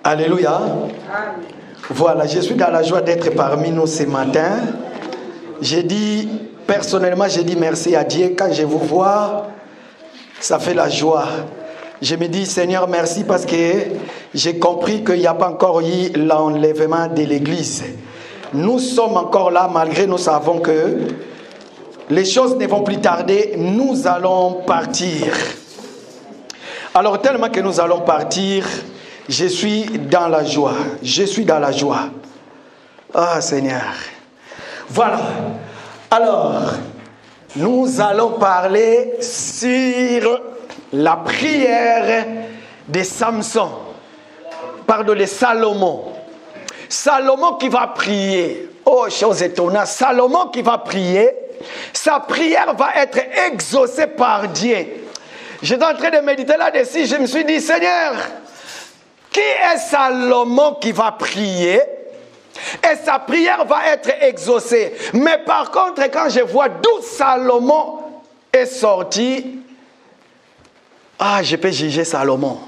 Alléluia. Voilà, je suis dans la joie d'être parmi nous ce matin. J'ai dit, personnellement, j'ai dit merci à Dieu. Quand je vous vois, ça fait la joie. Je me dis, Seigneur, merci parce que j'ai compris qu'il n'y a pas encore eu l'enlèvement de l'Église. Nous sommes encore là, malgré nous savons que les choses ne vont plus tarder. Nous allons partir. Alors, tellement que nous allons partir, je suis dans la joie. Je suis dans la joie. Ah, Seigneur. Voilà. Alors, nous allons parler sur la prière de Samson. Pardon, de Salomon. Salomon qui va prier. Oh, chose étonnante. Salomon qui va prier. Sa prière va être exaucée par Dieu. J'étais en train de méditer là-dessus. Je me suis dit, Seigneur, qui est Salomon qui va prier? Et sa prière va être exaucée. Mais par contre, quand je vois d'où Salomon est sorti, je peux juger Salomon.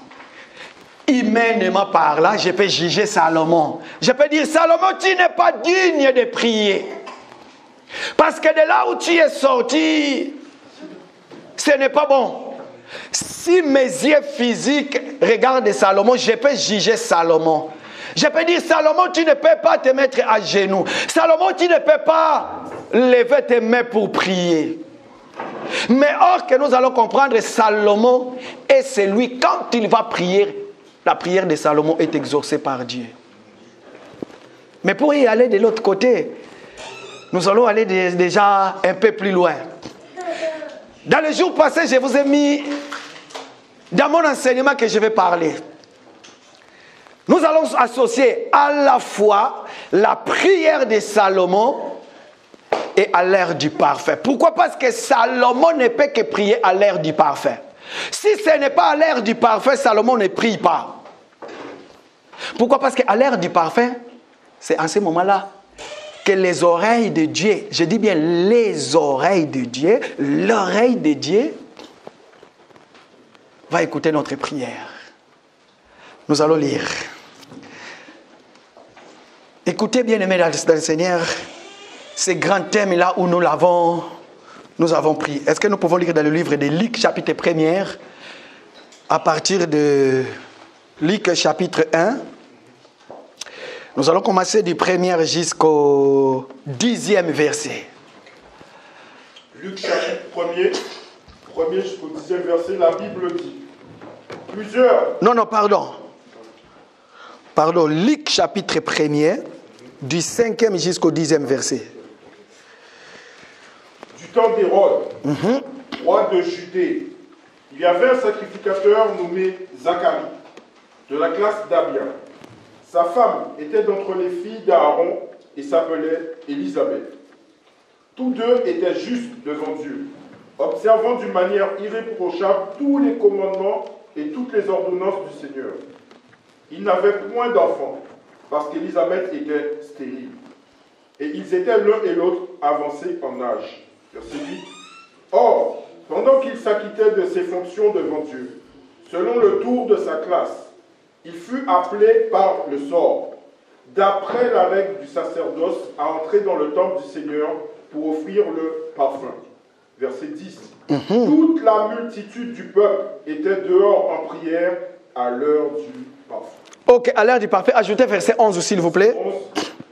Humainement parlant, je peux juger Salomon. Je peux dire, Salomon, tu n'es pas digne de prier. Parce que de là où tu es sorti, ce n'est pas bon. Si mes yeux physiques regardent Salomon, je peux juger Salomon. Je peux dire, Salomon, tu ne peux pas te mettre à genoux. Salomon, tu ne peux pas lever tes mains pour prier. Mais or que nous allons comprendre, Salomon est celui, quand il va prier, la prière de Salomon est exaucée par Dieu. Mais pour y aller de l'autre côté, nous allons aller déjà un peu plus loin. Dans les jours passés, je vous ai mis dans mon enseignement que je vais parler. Nous allons associer à la fois la prière de Salomon et à l'heure du parfait. Pourquoi? Parce que Salomon ne peut que prier à l'heure du parfait. Si ce n'est pas à l'heure du parfait, Salomon ne prie pas. Pourquoi? Parce qu'à l'heure du parfait, c'est en ce moment-là que les oreilles de Dieu, je dis bien les oreilles de Dieu, l'oreille de Dieu va écouter notre prière. Nous allons lire. Écoutez, bien-aimés dans le Seigneur, ces grands thèmes-là où nous avons pris. Est-ce que nous pouvons lire dans le livre de Luc, chapitre 1er, à partir de Luc, chapitre 1. Nous allons commencer du 1er jusqu'au 10e verset. Luc, chapitre 1er jusqu'au 10e verset, la Bible dit. Pardon, Luc, chapitre 1er, du 5e jusqu'au 10e verset. Du temps d'Hérode, roi de Judée, il y avait un sacrificateur nommé Zacharie, de la classe d'Abia. Sa femme était d'entre les filles d'Aaron et s'appelait Élisabeth. Tous deux étaient justes devant Dieu, observant d'une manière irréprochable tous les commandements et toutes les ordonnances du Seigneur. Ils n'avaient point d'enfants, parce qu'Élisabeth était stérile. Et ils étaient l'un et l'autre avancés en âge. Verset 8. Or, pendant qu'il s'acquittait de ses fonctions devant Dieu, selon le tour de sa classe, il fut appelé par le sort, d'après la règle du sacerdoce, à entrer dans le temple du Seigneur pour offrir le parfum. Verset 10. Toute la multitude du peuple était dehors en prière à l'heure du parfum. Ok, à l'heure du parfait, ajoutez verset 11 s'il vous plaît. 11.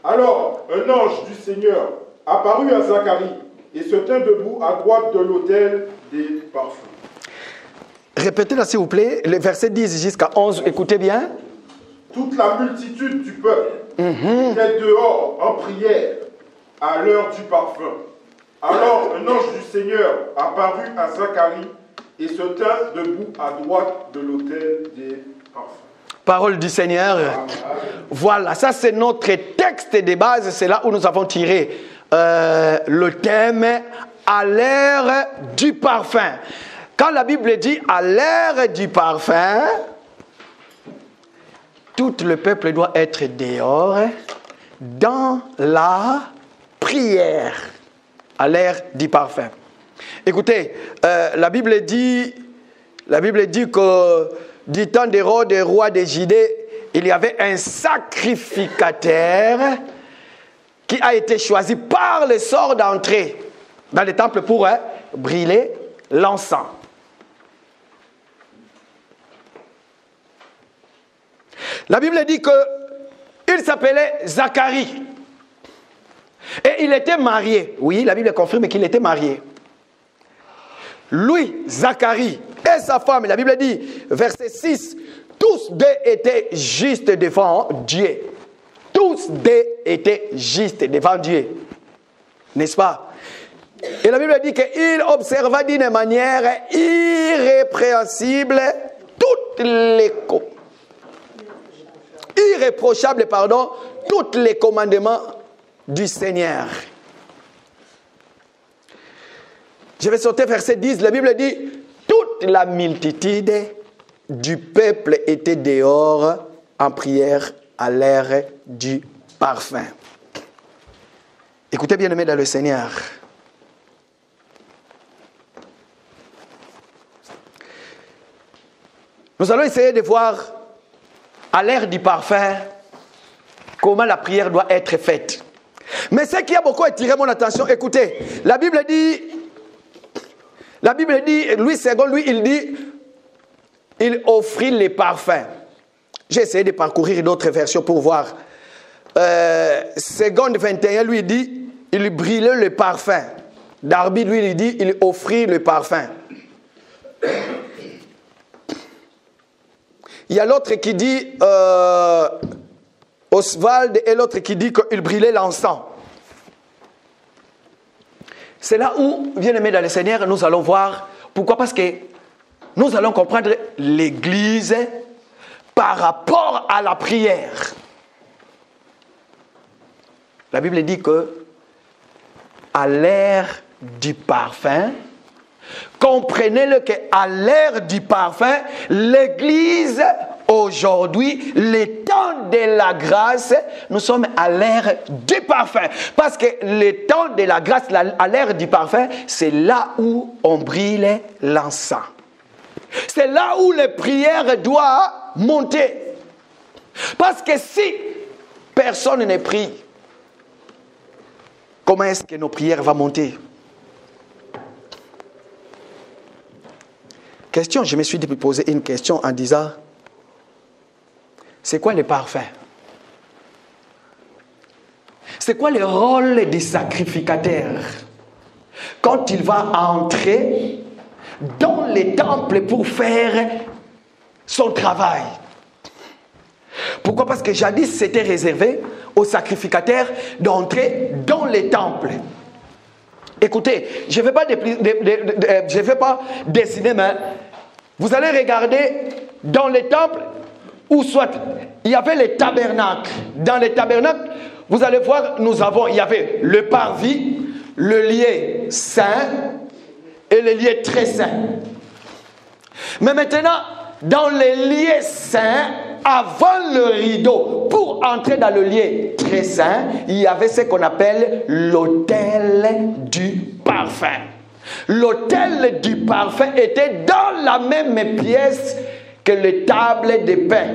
Alors, un ange du Seigneur apparut à Zacharie et se tint debout à droite de l'autel des parfums. Répétez-le s'il vous plaît, le verset 10 jusqu'à 11, écoutez bien. Toute la multitude du peuple était dehors en prière à l'heure du parfum. Alors un ange du Seigneur apparut à Zacharie et se tint debout à droite de l'autel des parfums. Parole du Seigneur. Amen. Voilà, ça c'est notre texte de base, c'est là où nous avons tiré le thème à l'heure du parfum. Quand la Bible dit à l'heure du parfum, tout le peuple doit être dehors dans la prière à l'heure du parfum. Écoutez, la Bible dit que du temps d'Hérode, roi de Judée, il y avait un sacrificateur qui a été choisi par le sort d'entrer dans le temple pour brûler l'encens. La Bible dit qu'il s'appelait Zacharie. Et il était marié. Oui, la Bible confirme qu'il était marié. Lui, Zacharie, et sa femme, la Bible dit, verset 6, tous deux étaient justes devant Dieu. Tous deux étaient justes devant Dieu. N'est-ce pas? Et la Bible dit qu'il observa d'une manière irréprochable tous les commandements du Seigneur. Je vais sauter verset 10. La Bible dit, toute la multitude du peuple était dehors en prière à l'heure du parfum. Écoutez bien aimés dans le Seigneur. Nous allons essayer de voir à l'heure du parfum comment la prière doit être faite. Mais ce qui a beaucoup attiré mon attention, écoutez, la Bible dit, Louis II, lui, il dit, il offrit les parfums. J'ai essayé de parcourir d'autres versions pour voir. Seconde 21, lui, dit, il brûlait le parfum. Darby, lui, il dit, il offrit le parfum. Il y a l'autre qui dit, Oswald, et l'autre qui dit qu'il brûlait l'encens. C'est là où, bien-aimés dans le Seigneur, nous allons voir. Pourquoi? Parce que nous allons comprendre l'Église par rapport à la prière. La Bible dit que à l'heure du parfum, comprenez-le qu'à l'heure du parfum, l'Église, aujourd'hui, le temps de la grâce, nous sommes à l'ère du parfum. Parce que le temps de la grâce, à l'ère du parfum, c'est là où on brûle l'encens. C'est là où les prières doivent monter. Parce que si personne ne prie, comment est-ce que nos prières vont monter? Question, je me suis posé une question en disant, c'est quoi le parfum? C'est quoi le rôle du sacrificateur quand il va entrer dans les temples pour faire son travail? Pourquoi? Parce que jadis c'était réservé aux sacrificateurs d'entrer dans les temples. Écoutez, je ne vais pas dessiner, mais vous allez regarder dans les temples, où soit il y avait les tabernacles. Dans les tabernacles, vous allez voir, il y avait le parvis, le lieu saint et le lieu très saint. Mais maintenant, dans les lieux saints, avant le rideau, pour entrer dans le lieu très saint, il y avait ce qu'on appelle l'autel du parfum. L'autel du parfum était dans la même pièce que les tables de pain.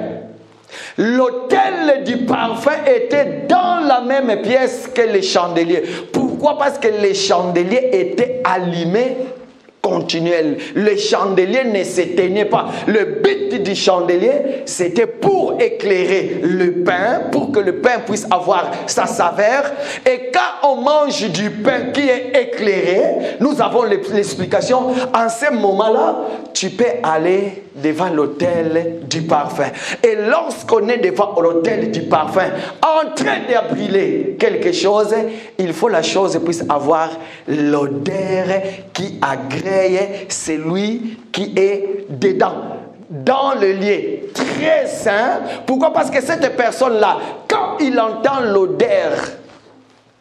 L'autel du parfum était dans la même pièce que les chandeliers. Pourquoi? Parce que les chandeliers étaient allumés continuel. Le chandelier ne s'éteignait pas. Le but du chandelier, c'était pour éclairer le pain, pour que le pain puisse avoir sa saveur. Et quand on mange du pain qui est éclairé, nous avons l'explication. En ce moment-là, tu peux aller devant l'autel du parfum. Et lorsqu'on est devant l'autel du parfum, en train de brûler quelque chose, il faut que la chose puisse avoir l'odeur qui agrée celui qui est dedans, dans le lieu très saint. Pourquoi? Parce que cette personne-là, quand il entend l'odeur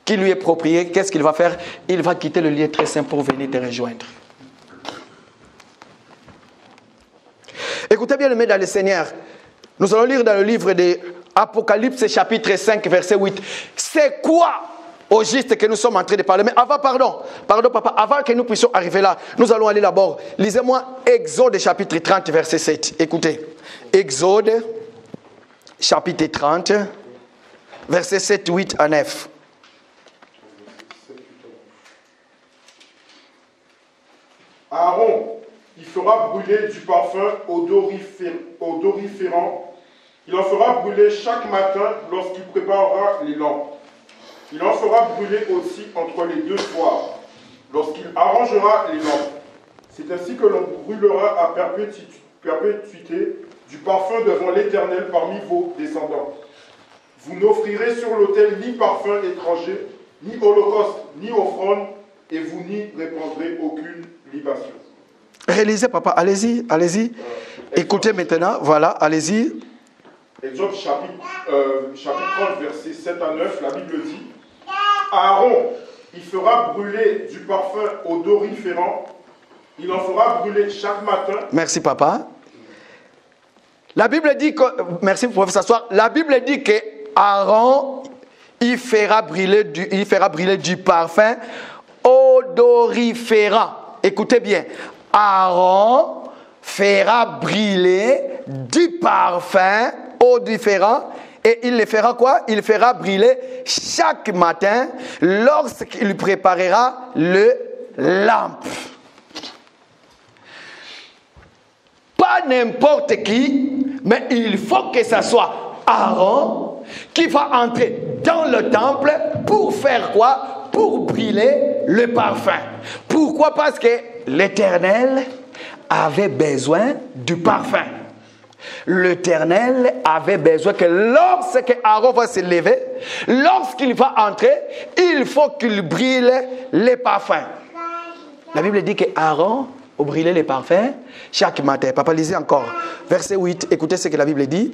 qui lui est appropriée, qu'est-ce qu'il va faire? Il va quitter le lieu très saint pour venir te rejoindre. Écoutez bien, les amis dans le Seigneur. Nous allons lire dans le livre de Apocalypse, chapitre 5, verset 8. C'est quoi au juste que nous sommes en train de parler? Mais avant, pardon papa, avant que nous puissions arriver là, nous allons aller d'abord. Lisez-moi Exode chapitre 30 verset 7. Écoutez, Exode chapitre 30, versets 7, 8 à 9. Aaron, il fera brûler du parfum odoriférant. Il en fera brûler chaque matin lorsqu'il préparera les lampes. Il en fera brûler aussi entre les deux soirs, lorsqu'il arrangera les lampes. C'est ainsi que l'on brûlera à perpétuité du parfum devant l'Éternel parmi vos descendants. Vous n'offrirez sur l'autel ni parfum étranger, ni holocauste, ni offrande, et vous n'y répandrez aucune libation. Réalisez, papa, allez-y, allez-y. Écoutez maintenant, voilà, allez-y. Exode chapitre 30, versets 7 à 9, la Bible dit: Aaron, il fera brûler du parfum odoriférant. Il en fera brûler chaque matin. Merci, papa. La Bible dit que, merci, vous pouvez s'asseoir. La Bible dit que Aaron, il fera brûler du parfum odoriférant. Écoutez bien. Aaron fera brûler du parfum odoriférant. Et il le fera quoi? Il fera brûler chaque matin lorsqu'il préparera le lampe. Pas n'importe qui, mais il faut que ce soit Aaron qui va entrer dans le temple pour faire quoi? Pour brûler le parfum. Pourquoi? Parce que l'Éternel avait besoin du parfum. L'Éternel avait besoin que lorsque Aaron va se lever, lorsqu'il va entrer, il faut qu'il brûle les parfums. La Bible dit que Aaron a brûlé les parfums chaque matin. Papa, lisez encore. Verset 8, écoutez ce que la Bible dit.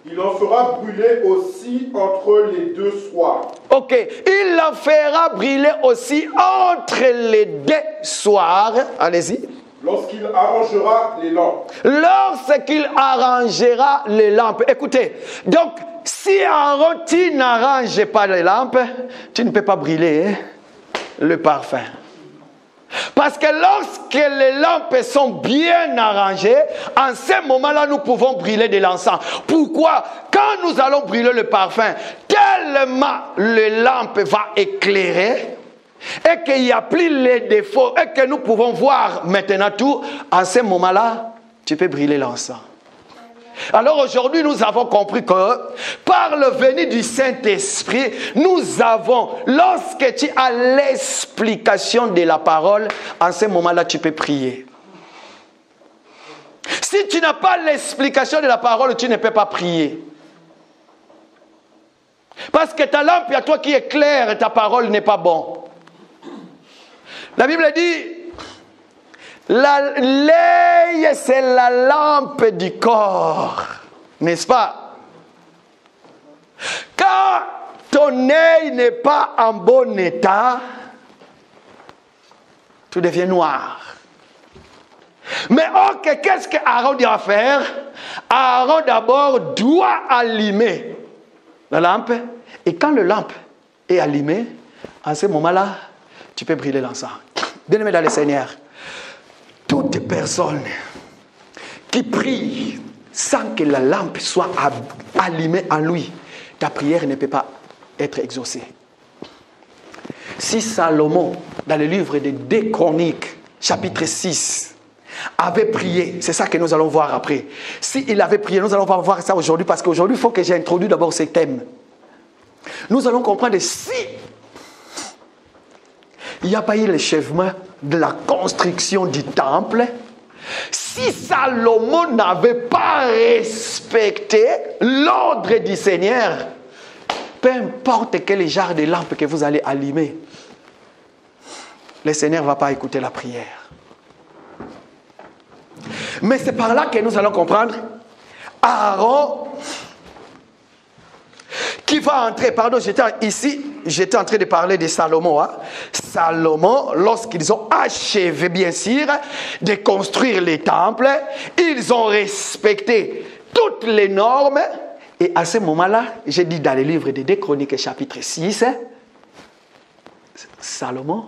Il en fera brûler aussi entre les deux soirs. Ok, il en fera brûler aussi entre les deux soirs. Allez-y. Lorsqu'il arrangera les lampes. Lorsqu'il arrangera les lampes. Écoutez, donc, si Aaron, tu n'arranges pas les lampes, tu ne peux pas brûler le parfum. Parce que lorsque les lampes sont bien arrangées, en ce moment-là, nous pouvons brûler de l'encens. Pourquoi? Quand nous allons brûler le parfum, tellement les lampes vont éclairer, et qu'il n'y a plus les défauts, et que nous pouvons voir maintenant tout, en ce moment-là, tu peux brûler l'encens. Alors aujourd'hui, nous avons compris que par le venu du Saint-Esprit, nous avons, lorsque tu as l'explication de la parole, en ce moment-là, tu peux prier. Si tu n'as pas l'explication de la parole, tu ne peux pas prier. Parce que ta lampe à toi qui est claire et ta parole n'est pas bonne. La Bible dit, l'œil c'est la lampe du corps, n'est-ce pas? Quand ton œil n'est pas en bon état, tout devient noir. Mais ok, qu'est-ce qu'Aaron doit faire? Aaron d'abord doit allumer la lampe, et quand la lampe est allumée, en ce moment-là, tu peux brûler l'encens. Bien-aimé dans le Seigneur, toute personne qui prie sans que la lampe soit allumée en lui, ta prière ne peut pas être exaucée. Si Salomon, dans le livre des 2 Chroniques, chapitre 6, avait prié, c'est ça que nous allons voir après. S'il avait prié, nous allons voir ça aujourd'hui, parce qu'aujourd'hui, il faut que j'introduise d'abord ce thème. Nous allons comprendre si il n'y a pas eu l'achèvement de la construction du temple, si Salomon n'avait pas respecté l'ordre du Seigneur, peu importe quel genre de lampe que vous allez allumer, le Seigneur ne va pas écouter la prière. Mais c'est par là que nous allons comprendre Aaron qui va entrer, pardon, j'étais en train de parler de Salomon. Hein. Salomon, lorsqu'ils ont achevé, bien sûr, de construire les temples, ils ont respecté toutes les normes. Et à ce moment-là, j'ai dit dans le livre des 2 Chroniques, chapitre 6, Salomon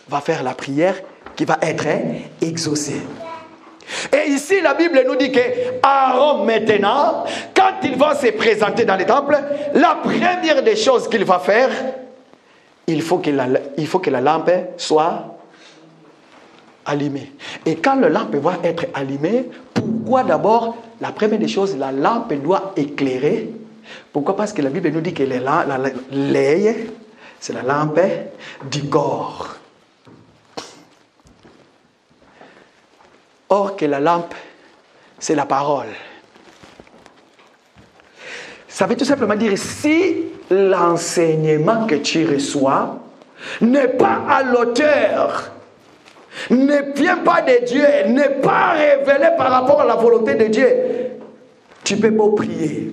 va faire la prière qui va être exaucée. Et ici, la Bible nous dit que Aaron, maintenant, quand ils vont se présenter dans les temples, la première des choses qu'il va faire, il faut que la lampe soit allumée. Et quand la lampe va être allumée, pourquoi d'abord, la première des choses, la lampe doit éclairer? Pourquoi? Parce que la Bible nous dit que l'œil, c'est la lampe du corps. Or que la lampe, c'est la parole. Ça veut tout simplement dire, si l'enseignement que tu reçois n'est pas à l'auteur, ne vient pas de Dieu, n'est pas révélé par rapport à la volonté de Dieu, tu peux pas prier.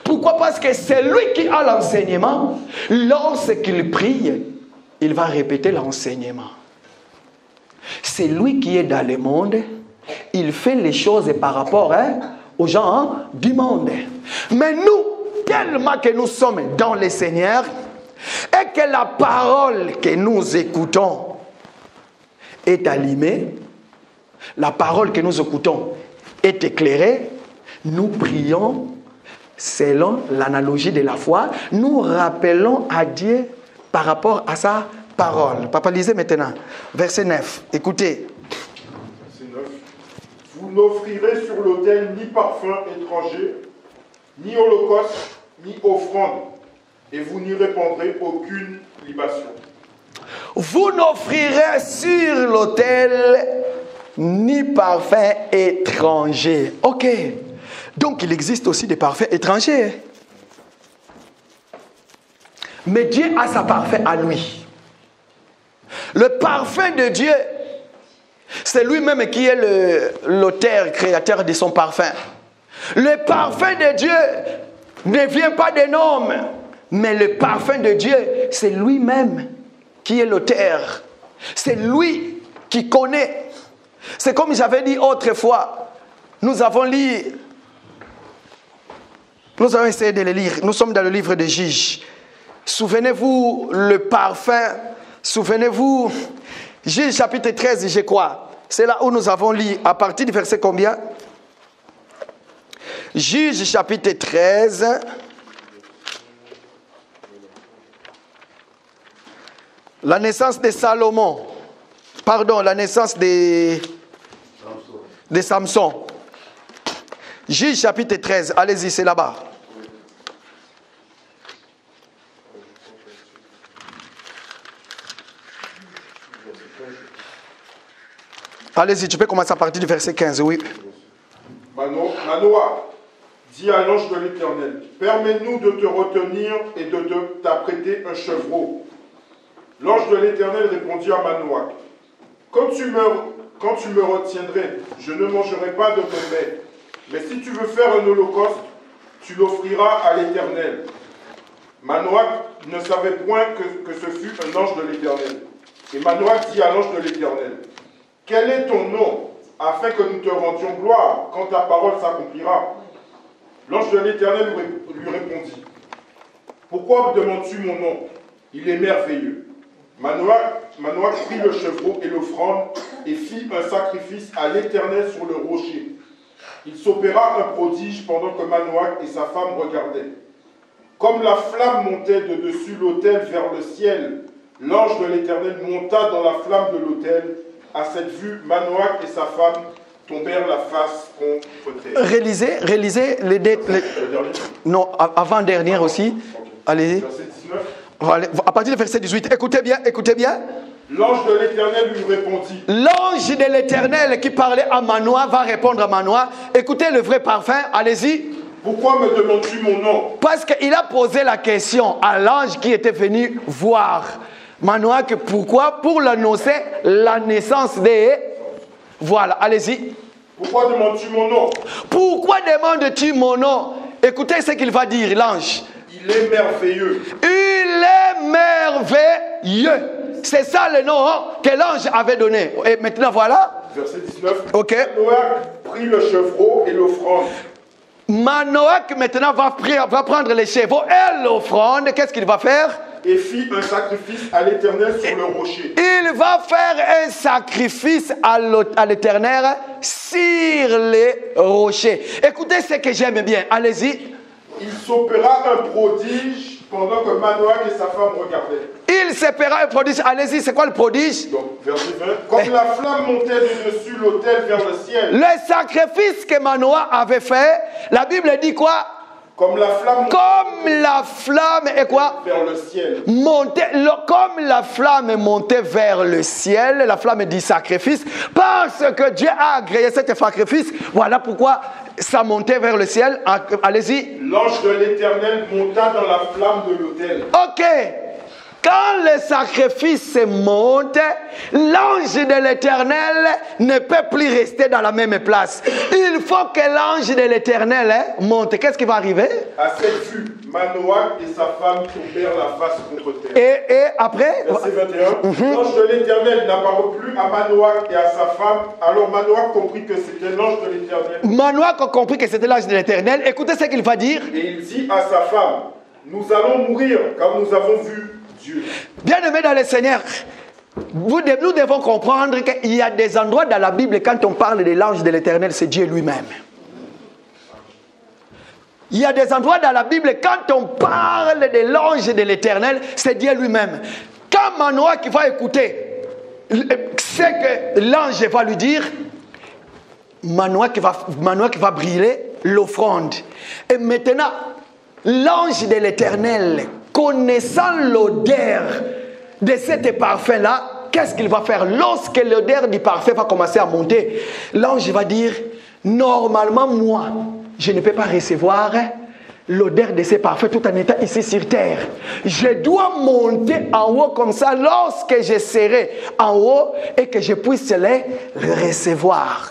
Pourquoi? Parce que c'est lui qui a l'enseignement. Lorsqu'il prie, il va répéter l'enseignement. C'est lui qui est dans le monde. Il fait les choses par rapport aux gens du monde. Mais nous, tellement que nous sommes dans le Seigneur, et que la parole que nous écoutons est allumée, la parole que nous écoutons est éclairée, nous prions selon l'analogie de la foi, nous rappelons à Dieu par rapport à sa parole. Papa, lisez maintenant, verset 9, écoutez. Verset 9. Vous n'offrirez sur l'autel ni parfum étranger, ni holocauste, ni offrande, et vous n'y répandrez aucune libation. Vous n'offrirez sur l'autel ni parfum étranger. Ok. Donc il existe aussi des parfums étrangers. Mais Dieu a sa parfum à lui. Le parfum de Dieu, c'est lui-même qui est l'auteur, créateur de son parfum. Le parfum de Dieu ne vient pas d'un homme, mais le parfum de Dieu, c'est lui-même qui est l'auteur. C'est lui qui connaît. C'est comme j'avais dit autrefois, nous avons essayé de le lire. Nous sommes dans le livre des Juges. Souvenez-vous le parfum. Souvenez-vous, Juges chapitre 13, je crois. C'est là où nous avons lu, à partir du verset combien? Juges chapitre 13. La naissance de Salomon. Pardon, la naissance de Samson. Juges chapitre 13. Allez-y, c'est là-bas. Allez-y, tu peux commencer à partir du verset 15, oui. Manoah dit à l'ange de l'Éternel, permets-nous de te retenir et de t'apprêter un chevreau. L'ange de l'Éternel répondit à Manoah, quand tu me retiendrais, je ne mangerai pas de ton lait. Mais si tu veux faire un holocauste, tu l'offriras à l'Éternel. Manoah ne savait point que ce fut un ange de l'Éternel. Et Manoah dit à l'ange de l'Éternel, quel est ton nom, afin que nous te rendions gloire quand ta parole s'accomplira? L'ange de l'Éternel lui répondit, pourquoi me demandes-tu mon nom? Il est merveilleux. Manoah prit le chevreau et l'offrande et fit un sacrifice à l'Éternel sur le rocher. Il s'opéra un prodige pendant que Manoah et sa femme regardaient. Comme la flamme montait de dessus l'autel vers le ciel, l'ange de l'Éternel monta dans la flamme de l'autel. À cette vue, Manoah et sa femme tombèrent la face contre terre. Réalisez les non, avant-dernière aussi. Okay. Allez-y. Verset 19. À partir du verset 18, écoutez bien. L'ange de l'Éternel lui répondit. L'ange de l'Éternel qui parlait à Manoah va répondre à Manoah. Écoutez le vrai parfum, allez-y. Pourquoi me demandes-tu mon nom? Parce qu'il a posé la question à l'ange qui était venu voir Manoah, que pourquoi? Pour l'annoncer la naissance des... Voilà, allez-y. Pourquoi demandes-tu mon nom? Pourquoi demandes-tu mon nom? Écoutez ce qu'il va dire, l'ange. Il est merveilleux. Il est merveilleux. C'est ça le nom que l'ange avait donné. Et maintenant, voilà. Verset 19. Ok. Manoah prit le chevreau et l'offrande. Manoah maintenant va prendre les chevaux et l'offrande. Qu'est-ce qu'il va faire? et fit un sacrifice à l'Éternel sur le rocher. Il va faire un sacrifice à l'Éternel sur les rochers. Écoutez ce que j'aime bien. Allez-y. Il s'opéra un prodige pendant que Manoach et sa femme regardaient. Il s'opéra un prodige. Allez-y, c'est quoi le prodige? Donc, verset 20. Comme la flamme montait de dessus l'autel vers le ciel. Le sacrifice que Manoach avait fait, la Bible dit quoi? Comme la flamme. Comme la flamme et quoi? Vers le ciel. Comme la flamme montait vers le ciel, la flamme dit sacrifice, parce que Dieu a agréé cet sacrifice. Voilà pourquoi ça montait vers le ciel. Allez-y. L'ange de l'Éternel monta dans la flamme de l'autel. Ok. Quand le sacrifice monte, l'ange de l'Éternel ne peut plus rester dans la même place. Il faut que l'ange de l'Éternel monte. Qu'est-ce qui va arriver? À cette vue, Manoach et sa femme tombèrent la face contre terre. Et après? Verset 21. L'ange de l'Éternel n'apparut plus à Manoach et à sa femme. Alors Manoach comprit que c'était l'ange de l'Éternel. Manoach a compris que c'était l'ange de l'Éternel. Écoutez ce qu'il va dire. Et il dit à sa femme, nous allons mourir car nous avons vu Dieu. Bien-aimés dans le Seigneur, nous devons comprendre qu'il y a des endroits dans la Bible, quand on parle de l'ange de l'Éternel, c'est Dieu lui-même. Il y a des endroits dans la Bible, quand on parle de l'ange de l'Éternel, c'est Dieu lui-même. Quand Manoach qui va écouter ce que l'ange va lui dire, Manoach qui va brûler l'offrande. Et maintenant, l'ange de l'Éternel, connaissant l'odeur de cet parfum-là, qu'est-ce qu'il va faire? Lorsque l'odeur du parfum va commencer à monter, l'ange va dire, normalement, moi, je ne peux pas recevoir l'odeur de ces parfums tout en étant ici sur terre. Je dois monter en haut comme ça lorsque je serai en haut et que je puisse les recevoir.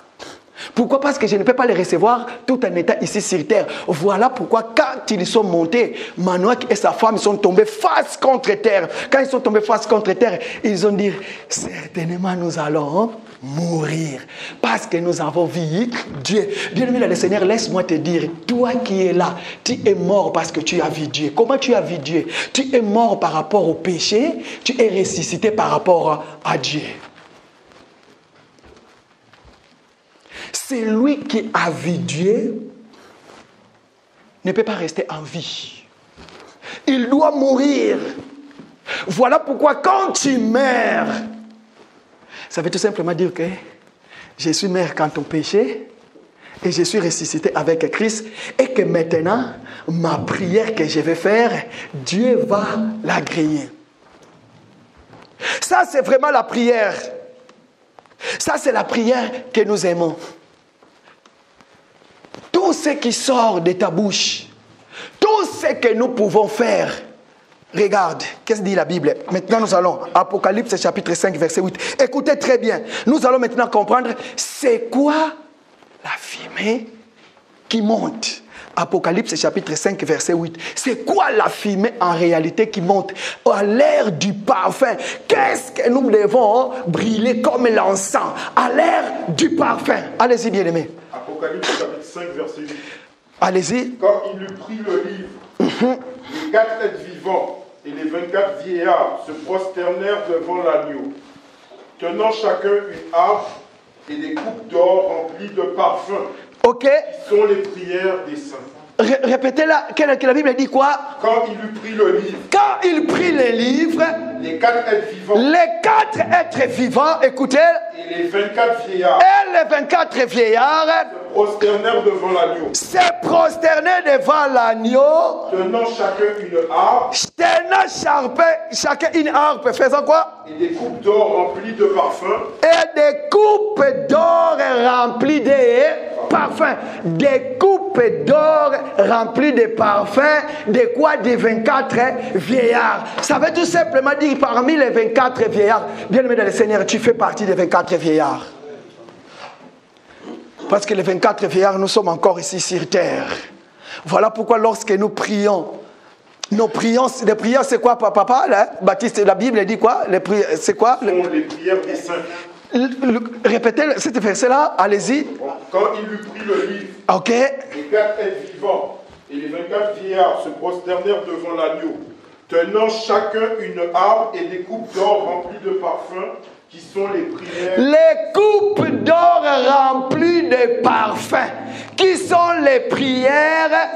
Pourquoi? Parce que je ne peux pas les recevoir tout en étant ici sur terre. Voilà pourquoi quand ils sont montés, Manoach et sa femme sont tombés face contre terre. Quand ils sont tombés face contre terre, ils ont dit, certainement nous allons mourir parce que nous avons vu Dieu. Bien-aimé dans le Seigneur, laisse-moi te dire, toi qui es là, tu es mort parce que tu as vu Dieu. Comment tu as vu Dieu? Tu es mort par rapport au péché, tu es ressuscité par rapport à Dieu. C'est lui qui a vu Dieu, ne peut pas rester en vie. Il doit mourir. Voilà pourquoi quand tu meurs, ça veut tout simplement dire que je suis mort quand ton péché et je suis ressuscité avec Christ et que maintenant, ma prière que je vais faire, Dieu va l'agréer. Ça, c'est vraiment la prière. Ça, c'est la prière que nous aimons. Tout ce qui sort de ta bouche, tout ce que nous pouvons faire, regarde, qu'est-ce que dit la Bible? Maintenant nous allons, Apocalypse chapitre 5 verset 8. Écoutez très bien, nous allons maintenant comprendre c'est quoi la fumée qui monte. Apocalypse chapitre 5 verset 8. C'est quoi la fumée en réalité qui monte à l'air du parfum? Qu'est-ce que nous devons brûler comme l'encens à l'air du parfum? Allez-y bien aimés. Apocalypse chapitre 5 verset 8. Allez-y. Quand il eut pris le livre, les 4 êtres vivants et les 24 vieillards se prosternèrent devant l'agneau, tenant chacun une harpe et des coupes d'or remplies de parfums. Ok. Qui sont les prières des saints. Répétez-la, que la Bible dit quoi? Quand il eut pris le livre. Quand il prit le livre. Les 4 êtres vivants. Les 4 êtres vivants, écoutez. Et les 24 vieillards. Et les 24 vieillards. Se prosternèrent devant l'agneau. Se prosternaient devant l'agneau. Tenant chacun une harpe. Tenant chacun une harpe. Faisant quoi? Et des coupes d'or remplies de parfums. Et des coupes d'or remplies de parfums. Des coupes d'or remplies de parfums. De quoi? Des 24 vieillards. Ça veut tout simplement dire parmi les 24 vieillards. Bien-aimé dans le Seigneur, tu fais partie des 24 vieillards. Parce que les 24 vieillards, nous sommes encore ici sur terre. Voilà pourquoi lorsque nous prions, nos prions, les prières, c'est quoi, papa? Là, Baptiste, la Bible dit quoi? C'est quoi? Ce sont les prières des saints. Répétez cet verset-là, allez-y. Quand il eut pris le livre, ok. Les 4 êtres vivants et les 24 vieillards se prosternèrent devant l'agneau, tenant chacun une harpe et des coupes d'or remplies de parfums, qui sont les prières. Les coupes d'or remplies de parfums, qui sont les prières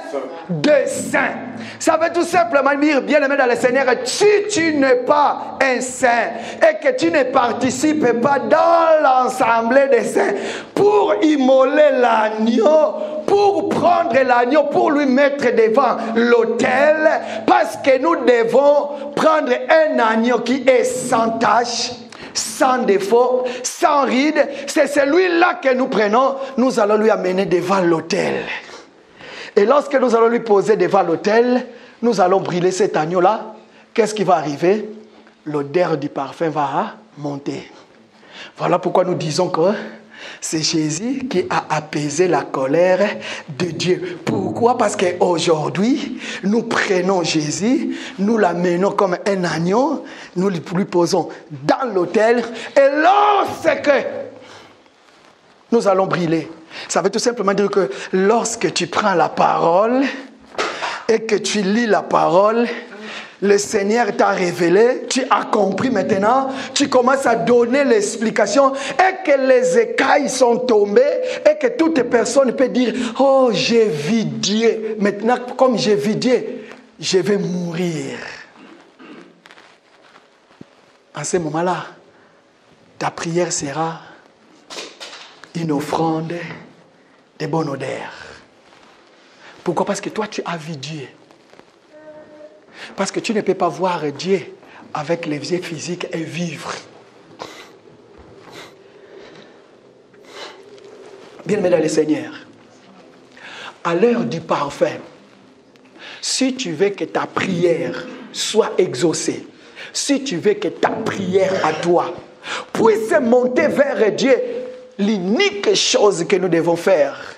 de saints. Ça veut tout simplement dire, bien aimé dans le Seigneur, si tu n'es pas un saint et que tu ne participes pas dans l'assemblée des saints pour immoler l'agneau, pour prendre l'agneau, pour lui mettre devant l'autel, parce que nous devons prendre un agneau qui est sans tache, sans défaut, sans ride. C'est celui-là que nous prenons, nous allons lui amener devant l'autel. Et lorsque nous allons lui poser devant l'autel, nous allons brûler cet agneau-là. Qu'est-ce qui va arriver? L'odeur du parfum va monter. Voilà pourquoi nous disons que c'est Jésus qui a apaisé la colère de Dieu. Pourquoi? Parce qu'aujourd'hui, nous prenons Jésus, nous l'amenons comme un agneau, nous lui posons dans l'autel, et lorsque nous allons brûler, ça veut tout simplement dire que lorsque tu prends la parole et que tu lis la parole, le Seigneur t'a révélé, tu as compris maintenant, tu commences à donner l'explication et que les écailles sont tombées et que toute personne peut dire « Oh, j'ai vu Dieu. Maintenant, comme j'ai vu Dieu, je vais mourir. » À ce moment-là, ta prière sera une offrande de bonne odeur. Pourquoi? Parce que toi, tu as vu Dieu. Parce que tu ne peux pas voir Dieu avec les yeux physiques et vivre. Bien-aimé dans le Seigneur, à l'heure du parfum, si tu veux que ta prière soit exaucée, si tu veux que ta prière à toi puisse monter vers Dieu, l'unique chose que nous devons faire,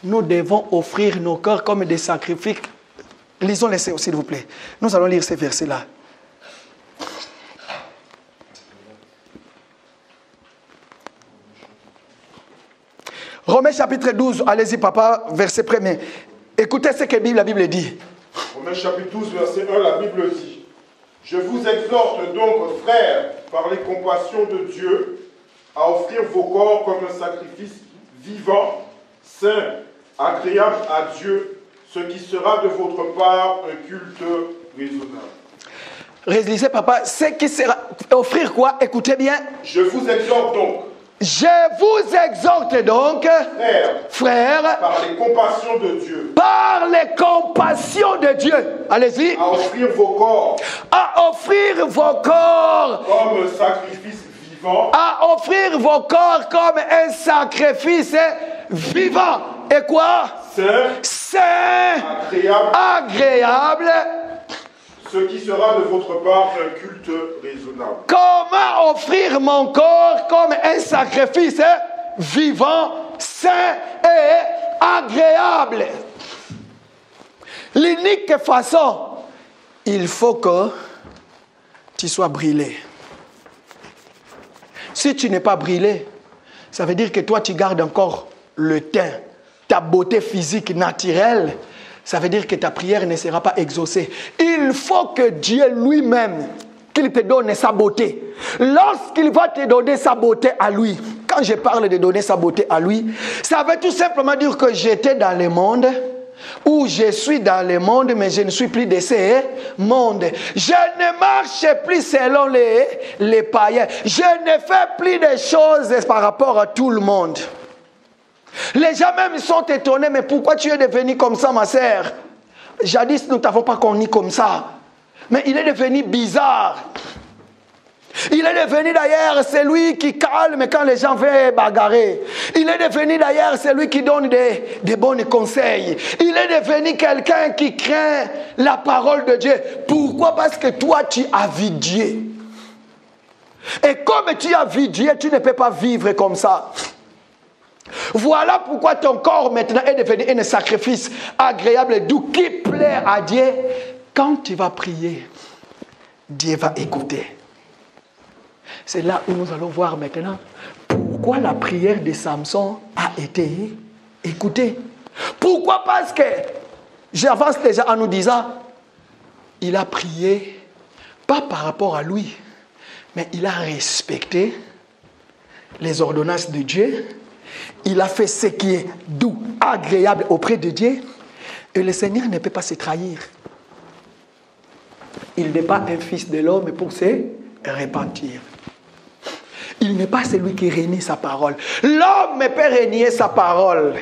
nous devons offrir nos corps comme des sacrifices. Lisons-les, s'il vous plaît. Nous allons lire ces versets-là. Romains chapitre 12, allez-y papa, verset 1er. Écoutez ce que la Bible dit. Romains chapitre 12, verset 1, la Bible dit: Je vous exhorte donc, frères, par les compassions de Dieu, à offrir vos corps comme un sacrifice vivant, saint, agréable à Dieu, ce qui sera de votre part un culte raisonnable. Relisez, papa, ce qui sera... Offrir quoi? Écoutez bien. Je vous exhorte donc. Je vous exhorte donc, frères, par les compassions de Dieu. Par les compassions de Dieu. Allez-y. À offrir vos corps. À offrir vos corps. Comme un sacrifice vivant. À offrir vos corps comme un sacrifice vivant. Et quoi? Saint, agréable, ce qui sera de votre part un culte raisonnable. Comment offrir mon corps comme un sacrifice vivant, saint et agréable? L'unique façon, il faut que tu sois brûlé. Si tu n'es pas brûlé, ça veut dire que toi tu gardes encore le teint, ta beauté physique naturelle. Ça veut dire que ta prière ne sera pas exaucée. Il faut que Dieu lui-même, qu'il te donne sa beauté. Lorsqu'il va te donner sa beauté à lui, quand je parle de donner sa beauté à lui, ça veut tout simplement dire que j'étais dans le monde, ou je suis dans le monde, mais je ne suis plus de ce monde. Je ne marche plus selon les païens. Je ne fais plus de choses par rapport à tout le monde. Les gens même sont étonnés, mais pourquoi tu es devenu comme ça, ma sœur? Jadis, nous ne t'avons pas connu comme ça. Mais il est devenu bizarre. Il est devenu d'ailleurs celui qui calme quand les gens veulent bagarrer. Il est devenu d'ailleurs celui qui donne des bons conseils. Il est devenu quelqu'un qui craint la parole de Dieu. Pourquoi? Parce que toi, tu as vu Dieu. Et comme tu as vu Dieu, tu ne peux pas vivre comme ça. Voilà pourquoi ton corps maintenant est devenu un sacrifice agréable, doux, qui plaît à Dieu. Quand tu vas prier, Dieu va écouter. C'est là où nous allons voir maintenant pourquoi la prière de Samson a été écoutée. Pourquoi? Parce que j'avance déjà en nous disant, il a prié, pas par rapport à lui, mais il a respecté les ordonnances de Dieu. Il a fait ce qui est doux, agréable auprès de Dieu. Et le Seigneur ne peut pas se trahir. Il n'est pas un fils de l'homme pour se repentir. Il n'est pas celui qui renie sa parole. L'homme peut renier sa parole,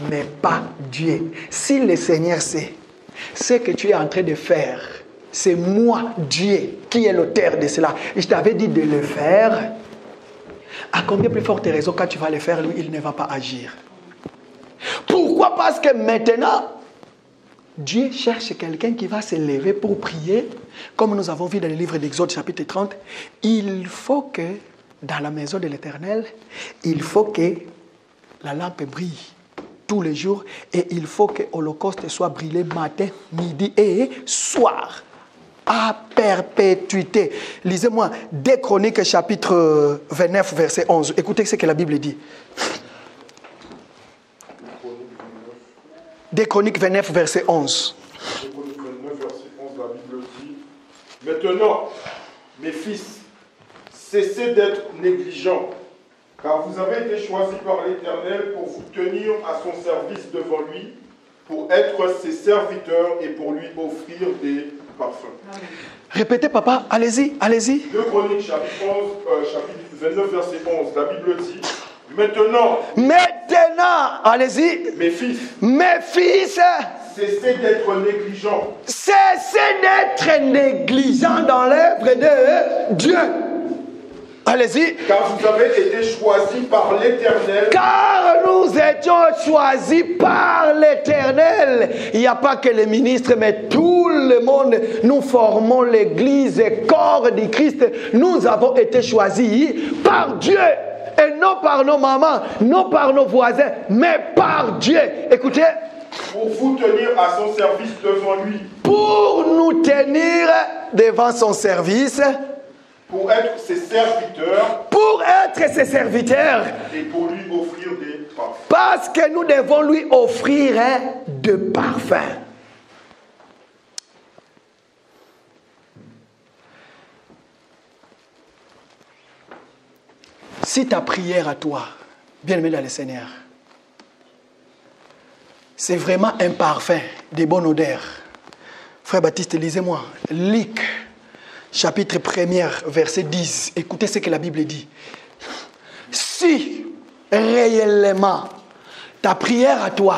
mais pas Dieu. Si le Seigneur sait ce que tu es en train de faire, c'est moi, Dieu, qui est l'auteur de cela. Et je t'avais dit de le faire. À combien plus forte raison, quand tu vas le faire, lui, il ne va pas agir. Pourquoi? Parce que maintenant, Dieu cherche quelqu'un qui va se lever pour prier. Comme nous avons vu dans le livre d'Exode, chapitre 30, il faut que, dans la maison de l'Éternel, il faut que la lampe brille tous les jours et il faut que l'holocauste soit brûlé matin, midi et soir. À perpétuité. Lisez-moi 2 Chroniques chapitre 29 verset 11. Écoutez ce que la Bible dit. 2 Chroniques 29 verset 11. 2 Chroniques 29 verset 11, la Bible dit: Maintenant, mes fils, cessez d'être négligents, car vous avez été choisis par l'Éternel pour vous tenir à son service devant lui, pour être ses serviteurs et pour lui offrir des parfums. Répétez, papa, allez-y, allez-y. 2 Chroniques chapitre 29 verset 11, la Bible dit: Maintenant, allez-y. mes fils, cessez d'être négligents. Cessez d'être négligents dans l'œuvre de Dieu. Allez-y. Car vous avez été choisis par l'Éternel. Car nous étions choisis par l'Éternel. Il n'y a pas que les ministres, mais tout le monde. Nous formons l'Église, corps du Christ. Nous avons été choisis par Dieu. Et non par nos mamans, non par nos voisins, mais par Dieu. Écoutez. Pour vous tenir à son service devant lui. Pour nous tenir devant son service. Pour être ses serviteurs. Pour être ses serviteurs. Et pour lui offrir des parfums. Parce que nous devons lui offrir de parfums. Si ta prière à toi, bien-aimé dans le Seigneur, c'est vraiment un parfum de bonne odeur. Frère Baptiste, lisez-moi. Luc, chapitre 1er, verset 10. Écoutez ce que la Bible dit. Si réellement ta prière à toi,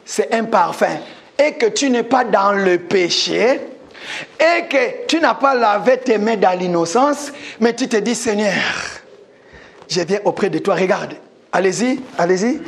c'est un parfum, et que tu n'es pas dans le péché, et que tu n'as pas lavé tes mains dans l'innocence, mais tu te dis, Seigneur, je viens auprès de toi. Regarde. Allez-y, allez-y.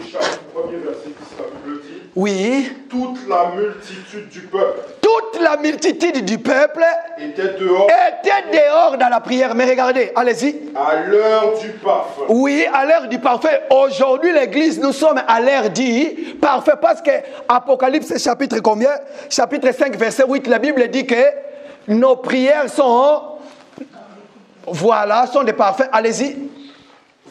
Oui. Toute la multitude du peuple. Toute la multitude du peuple était dehors dans la prière. Mais regardez, allez-y. À l'heure du parfum. Oui, à l'heure du parfum. Aujourd'hui, l'église, nous sommes à l'heure du parfum. Parce que Apocalypse, chapitre combien? Chapitre 5, verset 8, la Bible dit que nos prières sont, sont des parfums. Allez-y.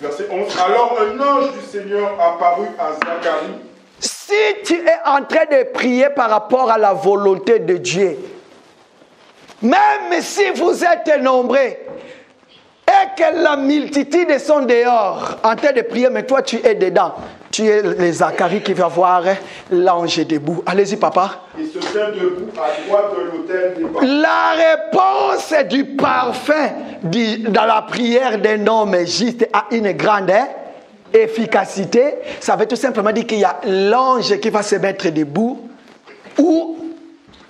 Verset 11. Alors un ange du Seigneur apparut à Zacharie. Si tu es en train de prier par rapport à la volonté de Dieu, même si vous êtes nombreux et que la multitude sont dehors en train de prier, mais toi tu es dedans, tu es le Zacharie qui va voir l'ange debout. Allez-y, papa. Il se tient debout à droite de l'autel des parfums. La réponse du parfum dans la prière d'un homme juste a une grande efficacité. Ça veut tout simplement dire qu'il y a l'ange qui va se mettre debout ou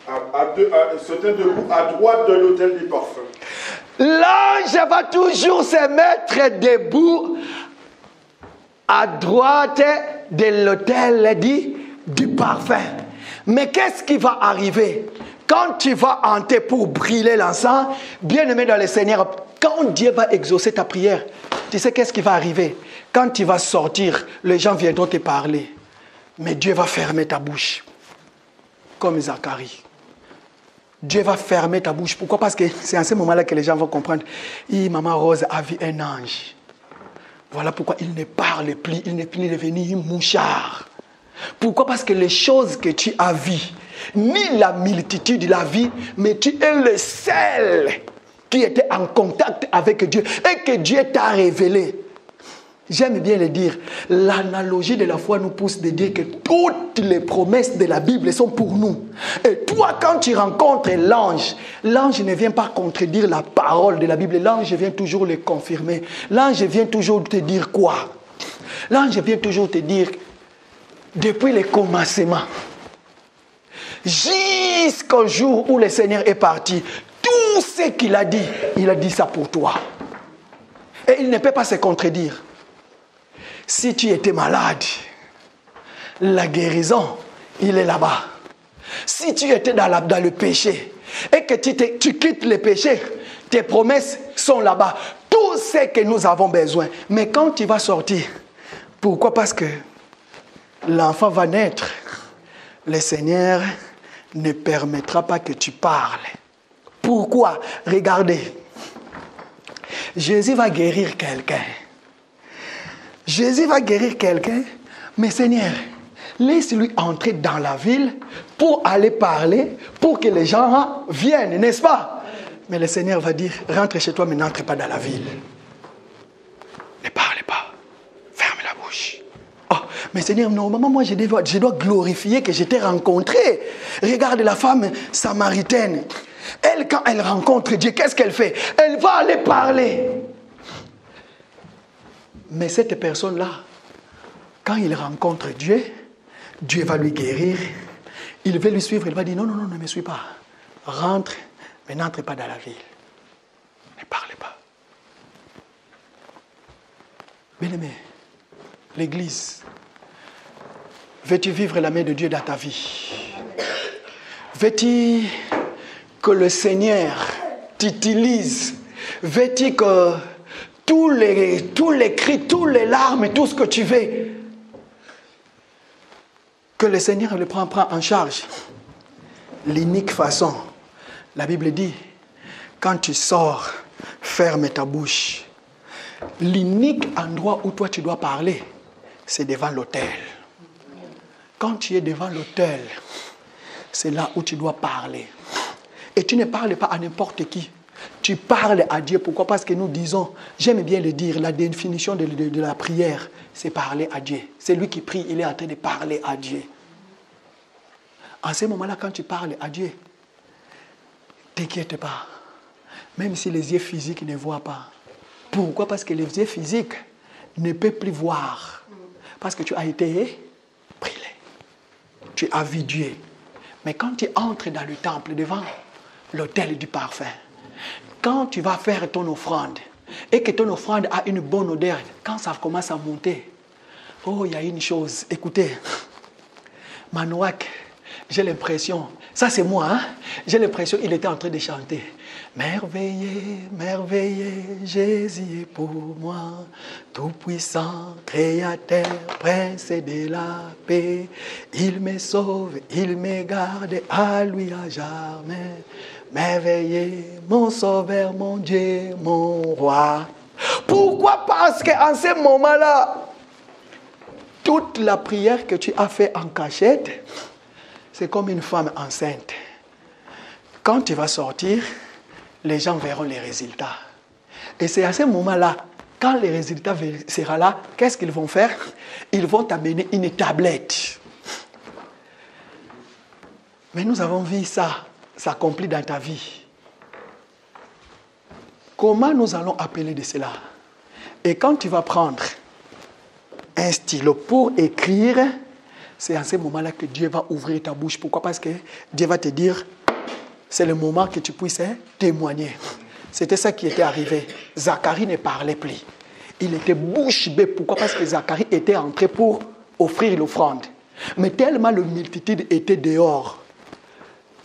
se tient debout à droite de l'autel des parfums. L'ange va toujours se mettre debout à droite de l'autel du parfum. Mais qu'est-ce qui va arriver quand tu vas entrer pour brûler l'encens? Bien-aimé dans le Seigneur, quand Dieu va exaucer ta prière, tu sais qu'est-ce qui va arriver? Quand tu vas sortir, les gens viendront te parler. Mais Dieu va fermer ta bouche. Comme Zacharie. Dieu va fermer ta bouche. Pourquoi? Parce que c'est à ce moment-là que les gens vont comprendre. Maman Rose a vu un ange. Voilà pourquoi il ne parle plus. Il n'est plus devenu mouchard. Pourquoi? Parce que les choses que tu as vues, ni la multitude de la vie, mais tu es le seul qui était en contact avec Dieu et que Dieu t'a révélé. J'aime bien le dire, l'analogie de la foi nous pousse de dire que toutes les promesses de la Bible sont pour nous. Et toi, quand tu rencontres l'ange, l'ange ne vient pas contredire la parole de la Bible, l'ange vient toujours le confirmer. L'ange vient toujours te dire quoi? L'ange vient toujours te dire, depuis le commencement, jusqu'au jour où le Seigneur est parti, tout ce qu'il a dit ça pour toi. Et il ne peut pas se contredire. Si tu étais malade, la guérison, il est là-bas. Si tu étais dans le péché et que tu quittes le péché, tes promesses sont là-bas. Tout ce que nous avons besoin. Mais quand tu vas sortir, pourquoi? Parce que l'enfant va naître. Le Seigneur ne permettra pas que tu parles. Pourquoi? Regardez. Jésus va guérir quelqu'un. Jésus va guérir quelqu'un, mais Seigneur, laisse-lui entrer dans la ville pour aller parler, pour que les gens viennent, n'est-ce pas? Mais le Seigneur va dire, rentre chez toi, mais n'entre pas dans la ville. Ne parle pas. Ferme la bouche. Oh, mais Seigneur, normalement, moi, je dois glorifier que je t'ai rencontré. Regarde la femme samaritaine. Elle, quand elle rencontre Dieu, qu'est-ce qu'elle fait? Elle va aller parler. Mais cette personne-là, quand il rencontre Dieu, Dieu va lui guérir. Il veut lui suivre, il va dire, non, non, non, ne me suis pas. Rentre, mais n'entre pas dans la ville. Ne parlez pas. Bien-aimé, l'Église, veux-tu vivre la main de Dieu dans ta vie? Veux-tu que le Seigneur t'utilise? Veux-tu que tous les cris, toutes les larmes, tout ce que tu veux, que le Seigneur le prend en charge? L'unique façon, la Bible dit, quand tu sors, ferme ta bouche. L'unique endroit où toi tu dois parler, c'est devant l'autel. Quand tu es devant l'autel, c'est là où tu dois parler. Et tu ne parles pas à n'importe qui. Tu parles à Dieu. Pourquoi? Parce que nous disons, j'aime bien le dire, la définition de la prière, c'est parler à Dieu. C'est lui qui prie, il est en train de parler à Dieu. En ce moment-là, quand tu parles à Dieu, ne t'inquiète pas. Même si les yeux physiques ne voient pas. Pourquoi? Parce que les yeux physiques ne peuvent plus voir. Parce que tu as été brûlé. Tu as vu Dieu. Mais quand tu entres dans le temple devant l'autel du parfum, quand tu vas faire ton offrande et que ton offrande a une bonne odeur, quand ça commence à monter, oh, il y a une chose. Écoutez, Manouak, j'ai l'impression, ça c'est moi, hein? J'ai l'impression qu'il était en train de chanter. Merveilleux, merveilleux, Jésus est pour moi, tout-puissant, créateur, prince de la paix. Il me sauve, il me garde, à lui à jamais. Merveilleux, mon sauveur, mon Dieu, mon roi. Pourquoi? Parce qu'en ce moment-là, toute la prière que tu as faite en cachette, c'est comme une femme enceinte. Quand tu vas sortir, les gens verront les résultats. Et c'est à ce moment-là, quand les résultats seront là, qu'est-ce qu'ils vont faire? Ils vont t'amener une tablette. Mais nous avons vu ça s'accomplir dans ta vie. Comment nous allons appeler de cela? Et quand tu vas prendre un stylo pour écrire, c'est à ce moment-là que Dieu va ouvrir ta bouche. Pourquoi? Parce que Dieu va te dire, c'est le moment que tu puisses témoigner. C'était ça qui était arrivé. Zacharie ne parlait plus. Il était bouche bée. Pourquoi? Parce que Zacharie était entré pour offrir l'offrande. Mais tellement la multitude était dehors.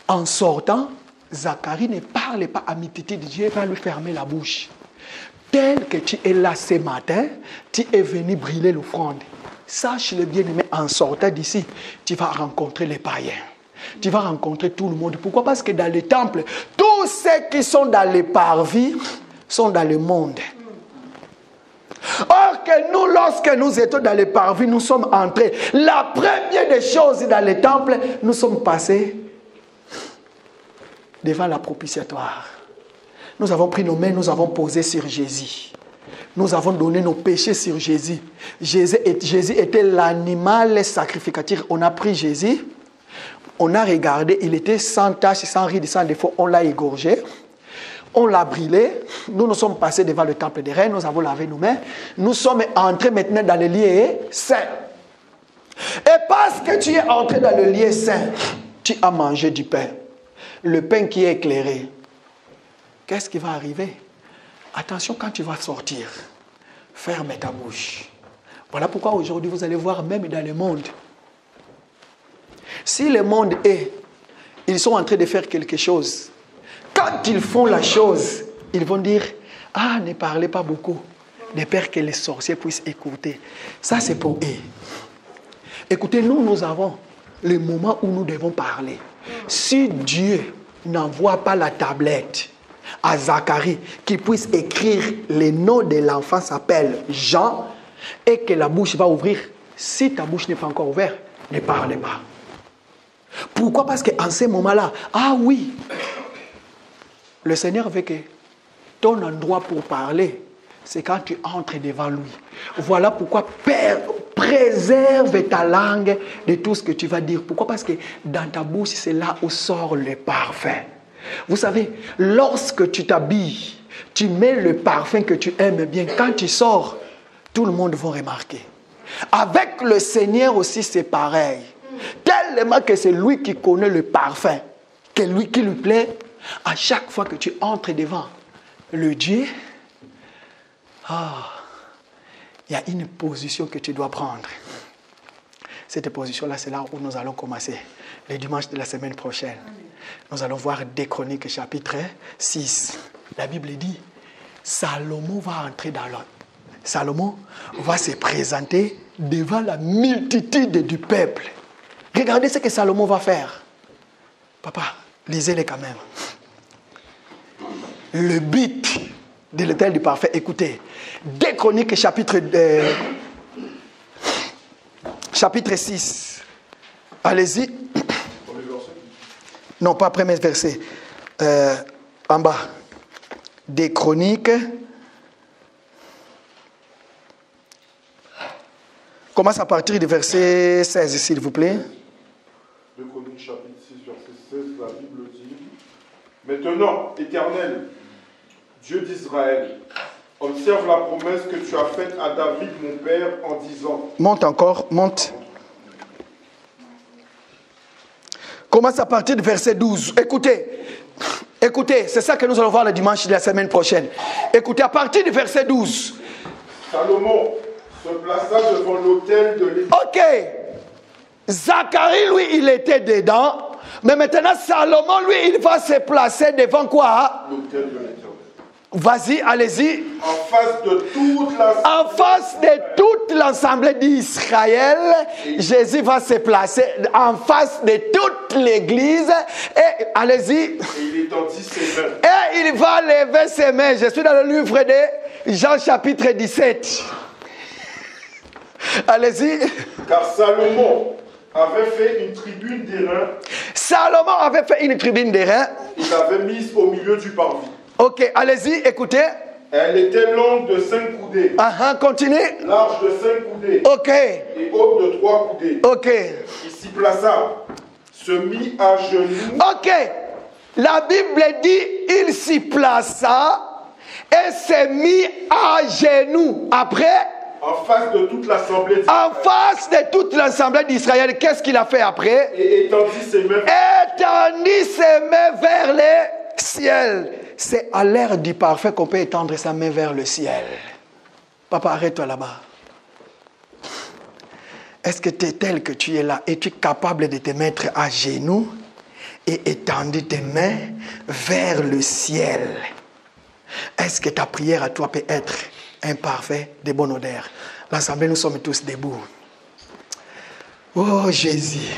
En sortant, Zacharie ne parlait pas à multitude. Dieu va lui fermer la bouche. Tel que tu es là ce matin, tu es venu brûler l'offrande. Sache-le bien-aimé, en sortant d'ici, tu vas rencontrer les païens. Tu vas rencontrer tout le monde. Pourquoi? Parce que dans le temple, tous ceux qui sont dans les parvis sont dans le monde. Or, que nous, lorsque nous étions dans les parvis, nous sommes entrés. La première des choses dans le temple, nous sommes passés devant la propitiatoire. Nous avons pris nos mains, nous avons posé sur Jésus. Nous avons donné nos péchés sur Jésus. Jésus était l'animal sacrificateur. On a pris Jésus, on a regardé, il était sans tache, sans ride, sans défaut. On l'a égorgé, on l'a brûlé. Nous sommes passés devant le temple des reins, nous avons lavé nos mains. Nous sommes entrés maintenant dans le lieu saint. Et parce que tu es entré dans le lieu saint, tu as mangé du pain. Le pain qui est éclairé. Qu'est-ce qui va arriver? Attention, quand tu vas sortir, ferme ta bouche. Voilà pourquoi aujourd'hui, vous allez voir même dans le monde. Si le monde ils sont en train de faire quelque chose, quand ils font la chose, ils vont dire, ah, ne parlez pas beaucoup, de peur que les sorciers puissent écouter. Ça, c'est pour eux. Écoutez, nous avons le moment où nous devons parler. Si Dieu n'envoie pas la tablette à Zacharie, qui puisse écrire le nom de l'enfant s'appelle Jean, et que la bouche va ouvrir. Si ta bouche n'est pas encore ouverte, ne parle pas. Pourquoi? Parce qu'en ce moment-là, ah oui, le Seigneur veut que ton endroit pour parler, c'est quand tu entres devant lui. Voilà pourquoi préserve ta langue de tout ce que tu vas dire. Pourquoi? Parce que dans ta bouche, c'est là où sort le parfum. Vous savez, lorsque tu t'habilles, tu mets le parfum que tu aimes bien. Quand tu sors, tout le monde va remarquer. Avec le Seigneur aussi, c'est pareil. Tellement que c'est lui qui connaît le parfum, que lui qui lui plaît. À chaque fois que tu entres devant le Dieu, il y a une position que tu dois prendre. Cette position-là, c'est là où nous allons commencer. Le dimanche de la semaine prochaine. Nous allons voir 2 Chroniques chapitre 6. La Bible dit, Salomon va entrer dans l'ordre. Salomon va se présenter devant la multitude du peuple. Regardez ce que Salomon va faire. Papa, lisez-les quand même. Le but de l'autel du parfait. Écoutez, 2 Chroniques chapitre 6. Allez-y. Non, pas premier verset. En bas. 2 Chroniques. Commence à partir du verset 16, s'il vous plaît. 2 Chroniques chapitre 6, verset 16, la Bible dit: Maintenant, Éternel, Dieu d'Israël, observe la promesse que tu as faite à David, mon père, en disant... Monte encore, monte. Commence à partir du verset 12. Écoutez, c'est ça que nous allons voir le dimanche de la semaine prochaine. Écoutez, à partir du verset 12. Salomon se plaça devant l'autel de l'Éternel. Ok. Zacharie, lui, il était dedans. Mais maintenant, Salomon, lui, il va se placer devant quoi? L'autel de l'Éternel. Vas-y, allez-y. En face de toute l'assemblée d'Israël, Jésus va se placer en face de toute l'église. Et allez-y. Et il étendit ses mains. Et il va lever ses mains. Je suis dans le livre de Jean chapitre 17. Allez-y. Car Salomon avait fait une tribune d'airain. Salomon avait fait une tribune d'airain. Il l'avait mise au milieu du parvis. Ok, allez-y, écoutez. Elle était longue de 5 coudées. Continue. Large de 5 coudées. Ok. Et haute de 3 coudées. Ok. Il s'y plaça, se mit à genoux. Ok. La Bible dit, il s'y plaça et s'est mis à genoux. Après, en face de toute l'assemblée d'Israël. En face de toute l'assemblée d'Israël, qu'est-ce qu'il a fait après? Et étendit ses mains. Étendit ses mains vers le ciel. C'est à l'ère du parfait qu'on peut étendre sa main vers le ciel. Papa, arrête-toi là-bas. Est-ce que tu es tel que tu es là et tu es capable de te mettre à genoux et étendre tes mains vers le ciel? Est-ce que ta prière à toi peut être un parfait de bonne odeur? L'assemblée, nous sommes tous debout. Oh Jésus.